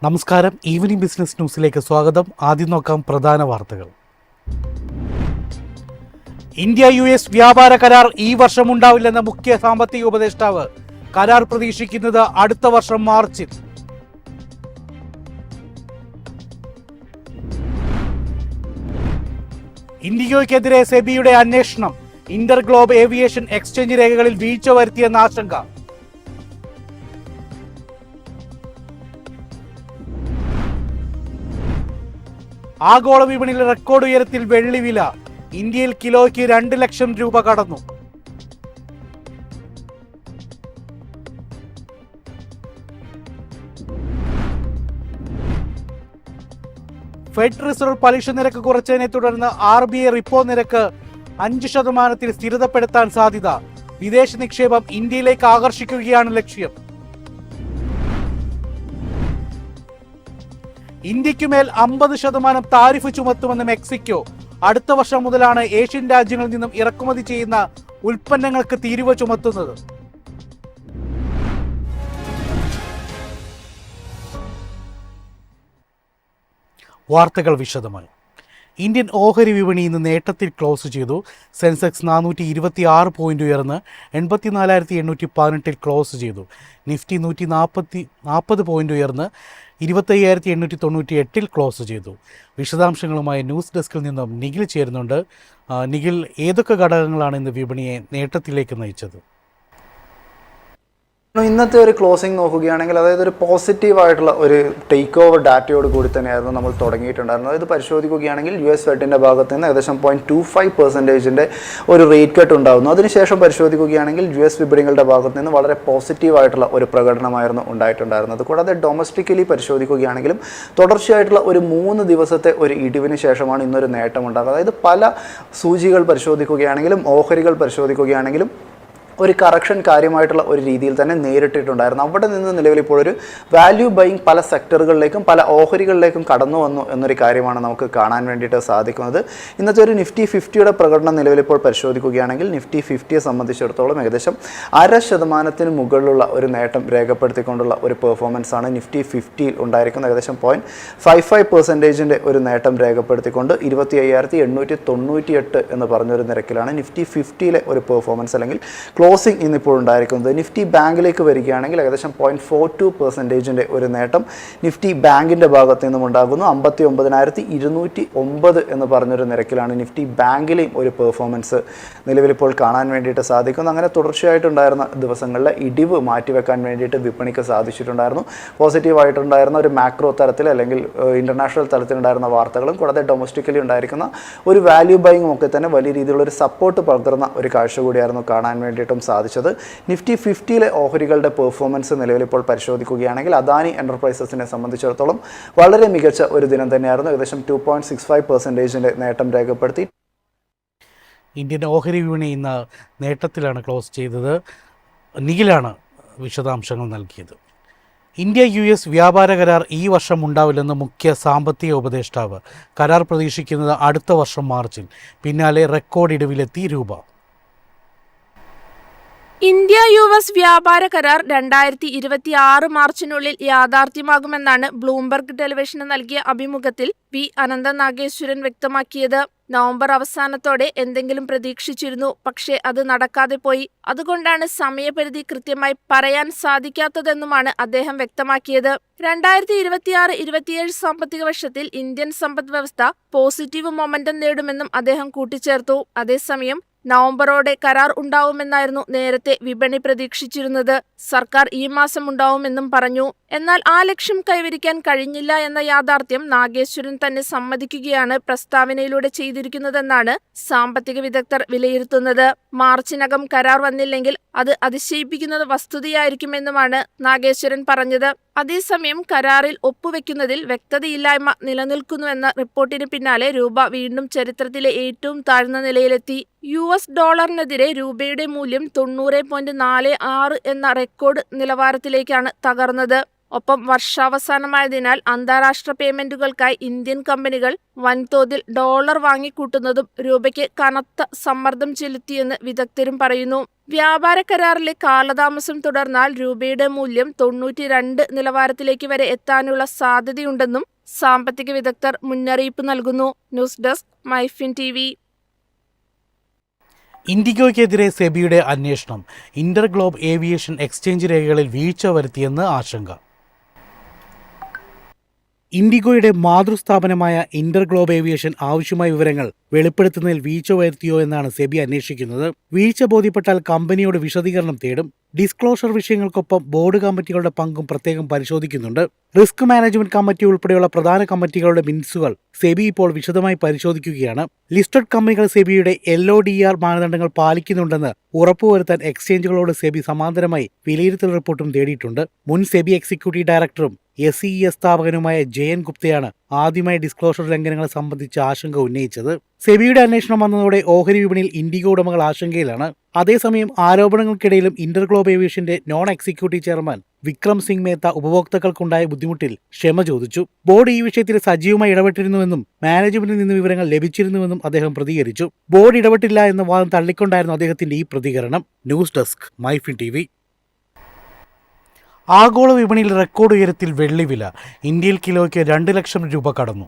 നമസ്കാരം. Evening business ന്യൂസിലേക്ക് സ്വാഗതം. ആദ്യം നോക്കാം പ്രധാന വാർത്തകൾ. ഇന്ത്യ US വ്യാപാര കരാർ ഈ വർഷം ഉണ്ടാവില്ലെന്ന മുഖ്യ സാമ്പത്തിക ഉപദേഷ്ടാവ്. കരാർ പ്രതീക്ഷിക്കുന്നത് അടുത്ത വർഷം മാർച്ചിൽ. ഇൻഡിഗോയ്ക്കെതിരെ സെബിയുടെ അന്വേഷണം. ഇന്റർ ഗ്ലോബ് ഏവിയേഷൻ എക്സ്ചേഞ്ച് രേഖകളിൽ വീഴ്ച വരുത്തിയെന്ന ആശങ്ക. ആഗോള വിപണിയിൽ റെക്കോർഡ് ഉയരത്തിൽ വെള്ളി വില. ഇന്ത്യയിൽ കിലോയ്ക്ക് 2 ലക്ഷം രൂപ കടന്നു. ഫെഡ് റിസർവ് പലിശ നിരക്ക് കുറച്ചതിനെ തുടർന്ന് RBI റിപ്പോ നിരക്ക് 5% സ്ഥിരതപ്പെടുത്താൻ സാധ്യത. വിദേശ നിക്ഷേപം ഇന്ത്യയിലേക്ക് ആകർഷിക്കുകയാണ് ലക്ഷ്യം. ഇന്ത്യക്കുമേൽ 50% താരിഫ് ചുമത്തുമെന്ന് മെക്സിക്കോ. അടുത്ത വർഷം മുതലാണ് ഏഷ്യൻ രാജ്യങ്ങളിൽ നിന്നും ഇറക്കുമതി ചെയ്യുന്ന ഉൽപ്പന്നങ്ങൾക്ക് തീരുവ ചുമത്തുന്നത്. വാർത്തകൾ വിശദമായി. ഇന്ത്യൻ ഓഹരി വിപണി ഇന്ന് നേട്ടത്തിൽ ക്ലോസ് ചെയ്തു. സെൻസെക്സ് 426 പോയിന്റ് ഉയർന്ന് 84,818 ക്ലോസ് ചെയ്തു. നിഫ്റ്റി 140 പോയിന്റ് ഉയർന്ന് 25,898 ക്ലോസ് ചെയ്തു. വിശദാംശങ്ങളുമായി ന്യൂസ് ഡെസ്കിൽ നിന്നും നിഖിൽ ചേരുന്നുണ്ട്. നിഖിൽ, ഏതൊക്കെ ഘടകങ്ങളാണ് ഇന്ന് വിപണിയെ നേട്ടത്തിലേക്ക് നയിച്ചത്? ഇന്നത്തെ ഒരു ക്ലോസിംഗ് നോക്കുകയാണെങ്കിൽ, അതായത് ഒരു പോസിറ്റീവായിട്ടുള്ള ഒരു ടേക്ക് ഓവർ ഡാറ്റയോട് കൂടി തന്നെയായിരുന്നു നമ്മൾ തുടങ്ങിയിട്ടുണ്ടായിരുന്നത്. അതായത് പരിശോധിക്കുകയാണെങ്കിൽ US ഫെഡിൻ്റെ ഭാഗത്ത് നിന്ന് ഏകദേശം 0.25% ഒരു റേറ്റ് കട്ട് ഉണ്ടാകുന്നു. അതിനുശേഷം പരിശോധിക്കുകയാണെങ്കിൽ US വിപണികളുടെ ഭാഗത്ത് നിന്ന് വളരെ പോസിറ്റീവായിട്ടുള്ള ഒരു പ്രകടനമായിരുന്നു ഉണ്ടായിട്ടുണ്ടായിരുന്നത്. കൂടാതെ ഡൊമസ്റ്റിക്കലി പരിശോധിക്കുകയാണെങ്കിലും തുടർച്ചയായിട്ടുള്ള ഒരു 3 ദിവസത്തെ ഒരു ഇടിവിന് ശേഷമാണ് ഇന്നൊരു നേട്ടം ഉണ്ടാകുന്നത്. അതായത് പല സൂചികൾ പരിശോധിക്കുകയാണെങ്കിലും ഓഹരികൾ പരിശോധിക്കുകയാണെങ്കിലും ഒരു കറക്ഷൻ കാര്യമായിട്ടുള്ള ഒരു രീതിയിൽ തന്നെ നേരിട്ടിട്ടുണ്ടായിരുന്നു. അവിടെ നിന്ന് നിലവിൽ ഇപ്പോൾ ഒരു വാല്യൂ ബൈയിങ് പല സെക്ടറുകളിലേക്കും പല ഓഹരികളിലേക്കും കടന്നു വന്നു എന്നൊരു കാര്യമാണ് നമുക്ക് കാണാൻ വേണ്ടിയിട്ട് സാധിക്കുന്നത്. ഇന്നത്തെ ഒരു നിഫ്റ്റി 50യുടെ പ്രകടനം നിലവിലിപ്പോൾ പരിശോധിക്കുകയാണെങ്കിൽ നിഫ്റ്റി 50യെ സംബന്ധിച്ചിടത്തോളം ഏകദേശം 0.5% മുകളിലുള്ള ഒരു നേട്ടം രേഖപ്പെടുത്തിക്കൊണ്ടുള്ള ഒരു പെർഫോമൻസ് ആണ് നിഫ്റ്റി 50യിൽ ഉണ്ടായിരിക്കുന്നത്. ഏകദേശം 0.55% ഒരു നേട്ടം രേഖപ്പെടുത്തിക്കൊണ്ട് 25,898 എന്ന് പറഞ്ഞൊരു നിരക്കിലാണ് നിഫ്റ്റി 50യിലെ ഒരു പെർഫോമൻസ് അല്ലെങ്കിൽ ക്ലോസിംഗ് ഇന്നിപ്പോൾ ഉണ്ടായിരിക്കുന്നത്. നിഫ്റ്റി ബാങ്കിലേക്ക് വരികയാണെങ്കിൽ ഏകദേശം 0.42% ഒരു നേട്ടം നിഫ്റ്റി ബാങ്കിൻ്റെ ഭാഗത്ത് നിന്നും ഉണ്ടാകുന്നു. 59,209 എന്ന് പറഞ്ഞൊരു നിരക്കിലാണ് നിഫ്റ്റി ബാങ്കിലെയും ഒരു പെർഫോമൻസ് നിലവിലിപ്പോൾ കാണാൻ വേണ്ടിയിട്ട് സാധിക്കുന്നു. അങ്ങനെ തുടർച്ചയായിട്ടുണ്ടായിരുന്ന ദിവസങ്ങളിലെ ഇടിവ് മാറ്റിവെക്കാൻ വേണ്ടിയിട്ട് വിപണിക്ക് സാധിച്ചിട്ടുണ്ടായിരുന്നു. പോസിറ്റീവായിട്ടുണ്ടായിരുന്ന ഒരു മാക്രോ തലത്തിൽ അല്ലെങ്കിൽ ഇൻ്റർനാഷണൽ തലത്തിലുണ്ടായിരുന്ന വാർത്തകളും കൂടാതെ ഡൊമസ്റ്റിക്കലി ഉണ്ടായിരിക്കുന്ന ഒരു വാല്യൂ ബൈയിങ്ങും ഒക്കെ തന്നെ വലിയ രീതിയിലുള്ള ഒരു സപ്പോർട്ട് പകർന്ന ഒരു കാഴ്ച കൂടിയായിരുന്നു കാണാൻ വേണ്ടിയിട്ടും സാധിച്ചത്. നിഫ്റ്റി 50യിലെ ഓഹരികളുടെ പെർഫോമൻസ് നിലവിലിപ്പോൾ പരിശോധിക്കുകയാണെങ്കിൽ അദാനി എൻ്റർപ്രൈസസിനെ സംബന്ധിച്ചിടത്തോളം വളരെ മികച്ച ഒരു ദിനം തന്നെയായിരുന്നു. ഏകദേശം 2.65% നേട്ടം രേഖപ്പെടുത്തി. ഇന്ത്യൻ ഓഹരി വിപണി ഇന്ന് നേട്ടത്തിലാണ് ക്ലോസ് ചെയ്തത്. നിഖിലാണ് വിശദാംശങ്ങൾ നൽകിയത്. ഇന്ത്യ US വ്യാപാര കരാർ ഈ വർഷം ഉണ്ടാവില്ലെന്ന് മുഖ്യ സാമ്പത്തിക ഉപദേഷ്ടാവ്. കരാർ പ്രതീക്ഷിക്കുന്നത് അടുത്ത വർഷം മാർച്ചിൽ. പിന്നാലെ റെക്കോർഡ് ഇടിവിലെത്തി രൂപ. ഇന്ത്യ US വ്യാപാര കരാർ 2026 മാർച്ചിനുള്ളിൽ യാഥാർത്ഥ്യമാകുമെന്നാണ് ബ്ലൂംബർഗ് ടെലിവിഷന് നൽകിയ അഭിമുഖത്തിൽ അനന്ത നാഗേശ്വരൻ വ്യക്തമാക്കിയത്. നവംബർ അവസാനത്തോടെ എന്തെങ്കിലും പ്രതീക്ഷിച്ചിരുന്നു, പക്ഷേ അത് നടക്കാതെ പോയി. അതുകൊണ്ടാണ് സമയപരിധി കൃത്യമായി പറയാൻ സാധിക്കാത്തതെന്നുമാണ് അദ്ദേഹം വ്യക്തമാക്കിയത്. 2026-27 സാമ്പത്തിക വർഷത്തിൽ ഇന്ത്യൻ സമ്പദ് വ്യവസ്ഥ പോസിറ്റീവ് മൊമെന്റം നേടുമെന്നും അദ്ദേഹം കൂട്ടിച്ചേർത്തു. അതേസമയം നവംബറോടെ കരാർ ഉണ്ടാവുമെന്നായിരുന്നു നേരത്തെ വിപണി പ്രതീക്ഷിച്ചിരുന്നത്. സർക്കാർ ഈ മാസം ഉണ്ടാവുമെന്നും പറഞ്ഞു. എന്നാൽ ആ ലക്ഷ്യം കൈവരിക്കാൻ കഴിഞ്ഞില്ല എന്ന യാഥാർത്ഥ്യം നാഗേശ്വരൻ തന്നെ സമ്മതിക്കുകയാണ് പ്രസ്താവനയിലൂടെ ചെയ്തിരിക്കുന്നതെന്നാണ് സാമ്പത്തിക വിദഗ്ധർ വിലയിരുത്തുന്നത്. മാർച്ചിനകം കരാർ വന്നില്ലെങ്കിൽ അത് അതിശയിപ്പിക്കുന്നത് വസ്തുതയായിരിക്കുമെന്നുമാണ് നാഗേശ്വരൻ പറഞ്ഞത്. അതേസമയം കരാറിൽ ഒപ്പുവെക്കുന്നതിൽ വ്യക്തതയില്ലായ്മ നിലനിൽക്കുന്നുവെന്ന റിപ്പോർട്ടിന് പിന്നാലെ രൂപ വീണ്ടും ചരിത്രത്തിലെ ഏറ്റവും താഴ്ന്ന നിലയിലെത്തി. US ഡോളറിനെതിരെ രൂപയുടെ മൂല്യം 90.46 എന്ന റെക്കോർഡ് നിലവാരത്തിലേക്കാണ് തകർന്നത്. ഒപ്പം വർഷാവസാനമായതിനാൽ അന്താരാഷ്ട്ര പേയ്മെന്റുകൾക്കായി ഇന്ത്യൻ കമ്പനികൾ വൻതോതിൽ ഡോളർ വാങ്ങിക്കൂട്ടുന്നതും രൂപയ്ക്ക് കനത്ത സമ്മർദ്ദം ചെലുത്തിയെന്ന് വിദഗ്ധരും പറയുന്നു. വ്യാപാര കരാറിലെ കാലതാമസം തുടർന്നാൽ രൂപയുടെ മൂല്യം 92 നിലവാരത്തിലേക്ക് വരെ എത്താനുള്ള സാധ്യതയുണ്ടെന്നും സാമ്പത്തിക വിദഗ്ധർ മുന്നറിയിപ്പ് നൽകുന്നു. News desk MyFin TV. ഇൻഡിഗോയ്ക്കെതിരെ സെബിയുടെ അന്വേഷണം. ഇന്റർഗ്ലോബ് ഏവിയേഷൻ എക്സ്ചേഞ്ച് രേഖകളിൽ വീഴ്ച വരുത്തിയെന്ന് ആശങ്ക. ഇൻഡിഗോയുടെ മാതൃസ്ഥാപനമായ ഇന്റർഗ്ലോബ് ഏവിയേഷൻ ആവശ്യമായ വിവരങ്ങൾ വെളിപ്പെടുത്തുന്നതിൽ വീഴ്ച വരുത്തിയോ എന്നാണ് സെബി അന്വേഷിക്കുന്നത്. വീഴ്ച ബോധ്യപ്പെട്ടാൽ കമ്പനിയോട് വിശദീകരണം തേടും. ഡിസ്ക്ലോഷർ വിഷയങ്ങൾക്കൊപ്പം ബോർഡ് കമ്മിറ്റികളുടെ പങ്കും പ്രത്യേകം പരിശോധിക്കുന്നുണ്ട്. റിസ്ക് മാനേജ്മെന്റ് കമ്മിറ്റി ഉൾപ്പെടെയുള്ള പ്രധാന കമ്മിറ്റികളുടെ മിനിറ്റ്സുകൾ സെബി ഇപ്പോൾ വിശദമായി പരിശോധിക്കുകയാണ്. ലിസ്റ്റഡ് കമ്പനികൾ സെബിയുടെ LODR മാനദണ്ഡങ്ങൾ പാലിക്കുന്നുണ്ടെന്ന് ഉറപ്പുവരുത്താൻ എക്സ്ചേഞ്ചുകളോട് സെബി സമാന്തരമായി വിലയിരുത്തൽ റിപ്പോർട്ടും തേടിയിട്ടുണ്ട്. മുൻ സെബി എക്സിക്യൂട്ടീവ് ഡയറക്ടറും SES സ്ഥാപകനുമായ ജയൻ ഗുപ്തയാണ് ആദ്യമായി ഡിസ്ക്ലോഷർ ലംഘനങ്ങളെ സംബന്ധിച്ച് ആശങ്ക ഉന്നയിച്ചത്. സെബിയുടെ അന്വേഷണം വന്നതോടെ ഓഹരി വിപണിയിൽ ഇൻഡിഗോ ഉടമകൾ ആശങ്കയിലാണ്. അതേസമയം ആരോപണങ്ങൾക്കിടയിലും ഇന്റർഗ്ലോബ് ഏവിയേഷന്റെ non executive chairman Vikram Singh Mehta ഉപഭോക്താക്കൾക്കുണ്ടായ ബുദ്ധിമുട്ടിൽ ക്ഷമ ചോദിച്ചു. ബോർഡ് ഈ വിഷയത്തിൽ സജീവമായി ഇടപെട്ടിരുന്നുവെന്നും മാനേജ്മെന്റിൽ നിന്ന് വിവരങ്ങൾ ലഭിച്ചിരുന്നുവെന്നും അദ്ദേഹം പ്രതികരിച്ചു. ബോർഡ് ഇടപെട്ടില്ല എന്ന വാദം തള്ളിക്കൊണ്ടായിരുന്നു അദ്ദേഹത്തിന്റെ ഈ പ്രതികരണം. News desk MyFin TV. ആഗോള വിപണിയിൽ റെക്കോർഡ് ഉയരത്തിൽ വെള്ളിവില. ഇന്ത്യയിൽ കിലോയ്ക്ക് 2 ലക്ഷം രൂപ കടന്നു.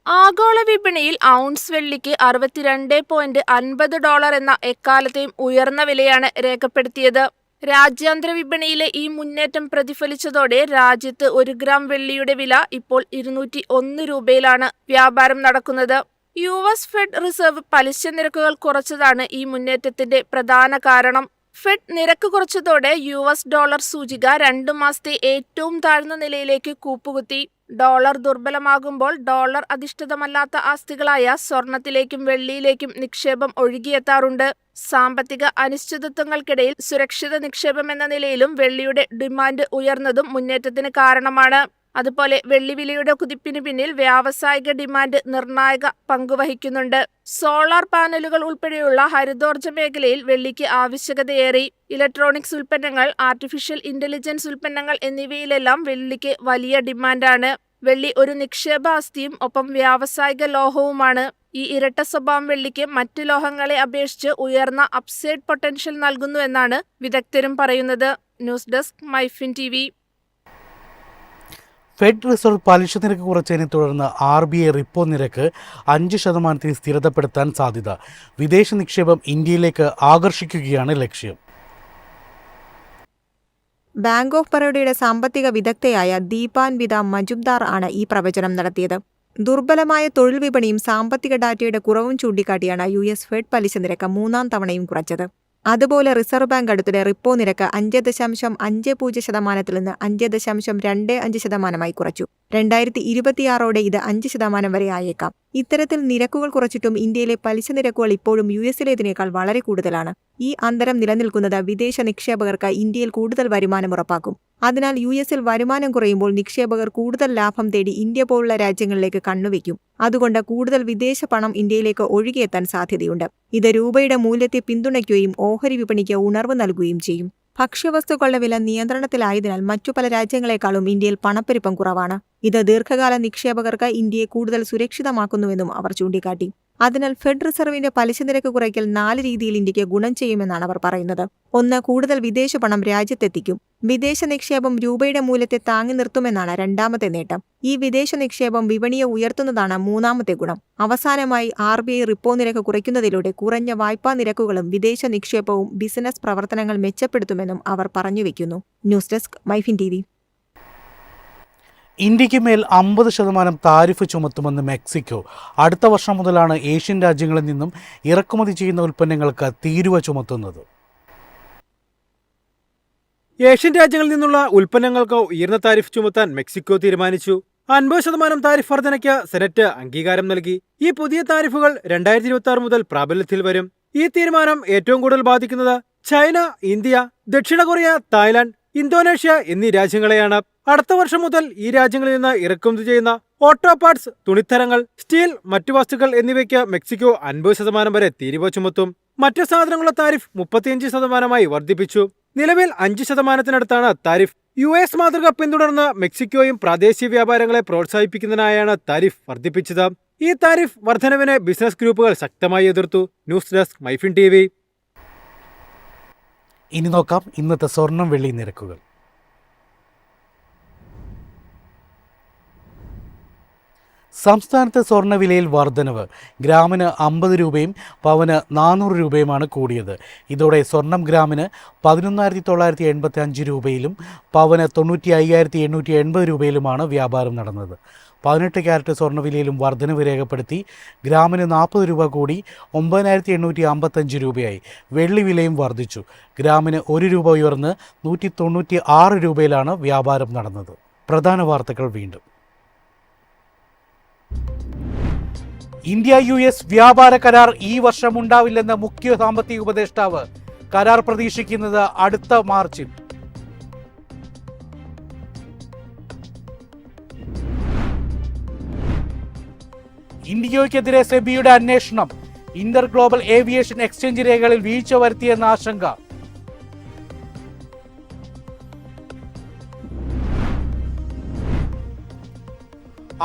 ആഗോള വിപണിയിൽ ഔൺസ് വെള്ളിക്ക് $62.50 എന്ന എക്കാലത്തെയും ഉയർന്ന വിലയാണ് രേഖപ്പെടുത്തിയത്. രാജ്യാന്തര വിപണിയിലെ ഈ മുന്നേറ്റം പ്രതിഫലിച്ചതോടെ രാജ്യത്ത് 1 ഗ്രാം വെള്ളിയുടെ വില ഇപ്പോൾ 201 രൂപയിലാണ് വ്യാപാരം നടക്കുന്നത്. US ഫെഡ് റിസർവ് പലിശ നിരക്കുകൾ കുറച്ചതാണ് ഈ മുന്നേറ്റത്തിന്റെ പ്രധാന കാരണം. ഫെഡ് നിരക്ക് കുറച്ചതോടെ US ഡോളർ സൂചിക 2 മാസത്തെ ഏറ്റവും താഴ്ന്ന നിലയിലേക്ക് കൂപ്പുകുത്തി. ഡോളർ ദുർബലമാകുമ്പോൾ ഡോളർ അധിഷ്ഠിതമല്ലാത്ത ആസ്തികളായ സ്വർണത്തിലേക്കും വെള്ളിയിലേക്കും നിക്ഷേപം ഒഴുകിയെത്താറുണ്ട്. സാമ്പത്തിക അനിശ്ചിതത്വങ്ങൾക്കിടയിൽ സുരക്ഷിത നിക്ഷേപം എന്ന നിലയിലും വെള്ളിയുടെ ഡിമാൻഡ് ഉയർന്നതും മുന്നേറ്റത്തിന് കാരണമാണ്. അതുപോലെ വെള്ളിവിലയുടെ കുതിപ്പിന് പിന്നിൽ വ്യാവസായിക ഡിമാൻഡ് നിർണായക പങ്കുവഹിക്കുന്നുണ്ട്. സോളാർ പാനലുകൾ ഉൾപ്പെടെയുള്ള ഹരിതോർജ്ജ മേഖലയിൽ വെള്ളിക്ക് ആവശ്യകതയേറി. ഇലക്ട്രോണിക്സ് ഉൽപ്പന്നങ്ങൾ, ആർട്ടിഫിഷ്യൽ ഇന്റലിജൻസ് ഉൽപ്പന്നങ്ങൾ എന്നിവയിലെല്ലാം വെള്ളിക്ക് വലിയ ഡിമാൻഡാണ്. വെള്ളി ഒരു നിക്ഷേപ ആസ്തിയും ഒപ്പം വ്യാവസായിക ലോഹവുമാണ്. ഈ ഇരട്ട സ്വഭാവം വെള്ളിക്ക് മറ്റു ലോഹങ്ങളെ അപേക്ഷിച്ച് ഉയർന്ന അപ്സൈഡ് പൊട്ടൻഷ്യൽ നൽകുന്നുവെന്നാണ് വിദഗ്ധരും പറയുന്നത്. News desk MyFin TV. Fed reserve പലിശ നിരക്ക് കുറച്ചതിനെ തുടർന്ന് RBI റിപ്പോ നിരക്ക് 5% സ്ഥിരതപ്പെടുത്താൻ സാധ്യത. വിദേശ നിക്ഷേപം ഇന്ത്യയിലേക്ക് ആകർഷിക്കുകയാണ് ലക്ഷ്യം. ബാങ്ക് ഓഫ് ബറോഡയുടെ സാമ്പത്തിക വിദഗ്ധയായ ദീപാൻവിത മജുംദാർ ആണ് ഈ പ്രവചനം നടത്തിയത്. ദുർബലമായ തൊഴിൽ വിപണിയും സാമ്പത്തിക ഡാറ്റയുടെ കുറവും ചൂണ്ടിക്കാട്ടിയാണ് US ഫെഡ് പലിശ നിരക്ക് 3ാം തവണയും കുറച്ചത്. അതുപോലെ റിസർവ് ബാങ്ക് അടുത്തിടെ റിപ്പോ നിരക്ക് 5.50% നിന്ന് 5.25% കുറച്ചു. 2026 ഇത് 5% വരെ ആയേക്കാം. ഇത്തരത്തിൽ നിരക്കുകൾ കുറച്ചിട്ടും ഇന്ത്യയിലെ പലിശ നിരക്കുകൾ ഇപ്പോഴും US-ലേതിനേക്കാൾ വളരെ കൂടുതലാണ്. ഈ അന്തരം നിലനിൽക്കുന്നത് വിദേശ നിക്ഷേപകർക്ക് ഇന്ത്യയിൽ കൂടുതൽ വരുമാനം ഉറപ്പാക്കും. അതിനാൽ US-ൽ വരുമാനം കുറയുമ്പോൾ നിക്ഷേപകർ കൂടുതൽ ലാഭം തേടി ഇന്ത്യ പോലുള്ള രാജ്യങ്ങളിലേക്ക് കണ്ണുവെക്കും. അതുകൊണ്ട് കൂടുതൽ വിദേശ പണം ഇന്ത്യയിലേക്ക് ഒഴുകിയെത്താൻ സാധ്യതയുണ്ട്. ഇത് രൂപയുടെ മൂല്യത്തെ പിന്തുണയ്ക്കുകയും ഓഹരി വിപണിക്ക് ഉണർവ് നൽകുകയും ചെയ്യും. ഭക്ഷ്യവസ്തുക്കളുടെ വില നിയന്ത്രണത്തിലായതിനാൽ മറ്റു പല രാജ്യങ്ങളെക്കാളും ഇന്ത്യയിൽ പണപ്പെരുപ്പം കുറവാണ്. ഇത് ദീർഘകാല നിക്ഷേപകർക്ക് ഇന്ത്യയെ കൂടുതൽ സുരക്ഷിതമാക്കുന്നുവെന്നും അവർ ചൂണ്ടിക്കാട്ടി. അതിനാൽ ഫെഡ് റിസർവിന്റെ പലിശ നിരക്ക് കുറയ്ക്കൽ 4 രീതിയിൽ ഇന്ത്യക്ക് ഗുണം ചെയ്യുമെന്നാണ് അവർ പറയുന്നത്. 1. കൂടുതൽ വിദേശ പണം രാജ്യത്തെത്തിക്കും. വിദേശ നിക്ഷേപം രൂപയുടെ മൂല്യത്തെ താങ്ങി നിർത്തുമെന്നാണ് രണ്ടാമത്തെ നേട്ടം. ഈ വിദേശ നിക്ഷേപം വിപണിയെ ഉയർത്തുന്നതാണ് മൂന്നാമത്തെ ഗുണം. അവസാനമായി RBI റിപ്പോ നിരക്ക് കുറയ്ക്കുന്നതിലൂടെ കുറഞ്ഞ വായ്പാ നിരക്കുകളും വിദേശ നിക്ഷേപവും ബിസിനസ് പ്രവർത്തനങ്ങൾ മെച്ചപ്പെടുത്തുമെന്നും അവർ പറഞ്ഞുവെക്കുന്നു. News desk MyFin TV. ഇന്ത്യക്ക് മേൽ 50% താരിഫ് ചുമത്തുമെന്ന് മെക്സിക്കോ. അടുത്ത വർഷം മുതലാണ് ഏഷ്യൻ രാജ്യങ്ങളിൽ നിന്നും ഇറക്കുമതി ചെയ്യുന്ന ഉൽപ്പന്നങ്ങൾക്ക് തീരുവ ചുമത്തുന്നത്. ഏഷ്യൻ രാജ്യങ്ങളിൽ നിന്നുള്ള ഉൽപ്പന്നങ്ങൾക്ക് ഉയർന്ന താരിഫ് ചുമത്താൻ മെക്സിക്കോ തീരുമാനിച്ചു. 50% താരിഫ് വർധനയ്ക്ക് സെനറ്റ് അംഗീകാരം നൽകി. ഈ പുതിയ താരിഫുകൾ 2026 മുതൽ പ്രാബല്യത്തിൽ വരും. ഈ തീരുമാനം ഏറ്റവും കൂടുതൽ ബാധിക്കുന്നത് ചൈന, ഇന്ത്യ, ദക്ഷിണ കൊറിയ, തായ്ലാന്റ്, ഇന്തോനേഷ്യ എന്നീ രാജ്യങ്ങളെയാണ്. അടുത്ത വർഷം മുതൽ ഈ രാജ്യങ്ങളിൽ നിന്ന് ഇറക്കുമതി ചെയ്യുന്ന ഓട്ടോ പാർട്സ്, തുണിത്തരങ്ങൾ, സ്റ്റീൽ, മറ്റു വസ്തുക്കൾ എന്നിവയ്ക്ക് മെക്സിക്കോ 50% വരെ തീരുവ ചുമത്തും. മറ്റു സാധനങ്ങളുടെ താരിഫ് 35% വർദ്ധിപ്പിച്ചു. നിലവിൽ 5%-ത്തിനടുത്താണ് താരിഫ്. US മാതൃക പിന്തുടർന്ന് മെക്സിക്കോയും പ്രാദേശിക വ്യാപാരങ്ങളെ പ്രോത്സാഹിപ്പിക്കുന്നതിനായാണ് താരിഫ് വർദ്ധിപ്പിച്ചത്. ഈ താരിഫ് വർധനവിനെ ബിസിനസ് ഗ്രൂപ്പുകൾ ശക്തമായി എതിർത്തു. News desk MyFin TV. ഇനി നോക്കാം ഇന്നത്തെ സ്വർണം വെള്ളി നിരക്കുകൾ. സംസ്ഥാനത്ത് സ്വർണ്ണവിലയിൽ വർധനവ്. ഗ്രാമിന് 50 രൂപയും പവന് 400 രൂപയുമാണ് കൂടിയത്. ഇതോടെ സ്വർണം ഗ്രാമിന് 11,985 രൂപയിലും പവന് 95,880 രൂപയിലുമാണ് വ്യാപാരം നടന്നത്. 18 ക്യാരറ്റ് സ്വർണ്ണവിലയിലും വർധനവ് രേഖപ്പെടുത്തി. ഗ്രാമിന് 40 രൂപ കൂടി 9,855 രൂപയായി. വെള്ളി വിലയും വർദ്ധിച്ചു. ഗ്രാമിന് 1 രൂപ ഉയർന്ന് 196 രൂപയിലാണ് വ്യാപാരം നടന്നത്. പ്രധാന വാർത്തകൾ വീണ്ടും. ഇന്ത്യ US വ്യാപാര കരാർ ഈ വർഷം ഉണ്ടാവില്ലെന്ന് മുഖ്യ സാമ്പത്തിക ഉപദേഷ്ടാവ്. കരാർ പ്രതീക്ഷിക്കുന്നത് അടുത്ത മാർച്ചിൽ. ഇന്ത്യയ്ക്കെതിരെ സെബിയുടെ അന്വേഷണം. ഇന്റർ ഗ്ലോബൽ ഏവിയേഷൻ എക്സ്ചേഞ്ച് രേഖകളിൽ വീഴ്ച വരുത്തിയെന്ന ആശങ്ക.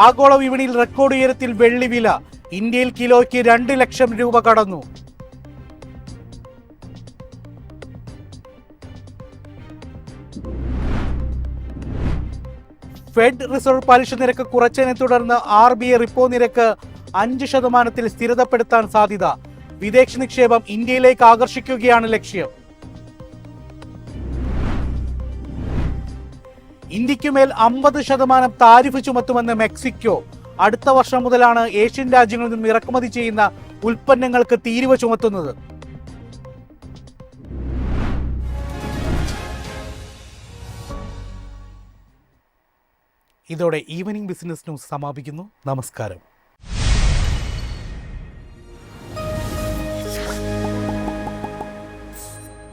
ആഗോള വിപണിയിൽ റെക്കോർഡ് ഉയരത്തിൽ വെള്ളി വില. ഇന്ത്യയിൽ കിലോയ്ക്ക് 2 ലക്ഷം രൂപ കടന്നു. ഫെഡ് റിസർവ് പലിശ നിരക്ക് കുറച്ചതിനെ തുടർന്ന് RBI റിപ്പോ നിരക്ക് 5% സ്ഥിരതപ്പെടുത്താൻ സാധ്യത. വിദേശ നിക്ഷേപം ഇന്ത്യയിലേക്ക് ആകർഷിക്കുകയാണ് ലക്ഷ്യം. ഇന്ത്യക്കുമേൽ 50% താരിഫ് ചുമത്തുമെന്ന് മെക്സിക്കോ. അടുത്ത വർഷം മുതലാണ് ഏഷ്യൻ രാജ്യങ്ങളിൽ നിന്നും ഇറക്കുമതി ചെയ്യുന്ന ഉൽപ്പന്നങ്ങൾക്ക് തീരുവ ചുമത്തുന്നത്. ഇതോടെ ഈവനിംഗ് ബിസിനസ് ന്യൂസ് സമാപിക്കുന്നു. നമസ്കാരം.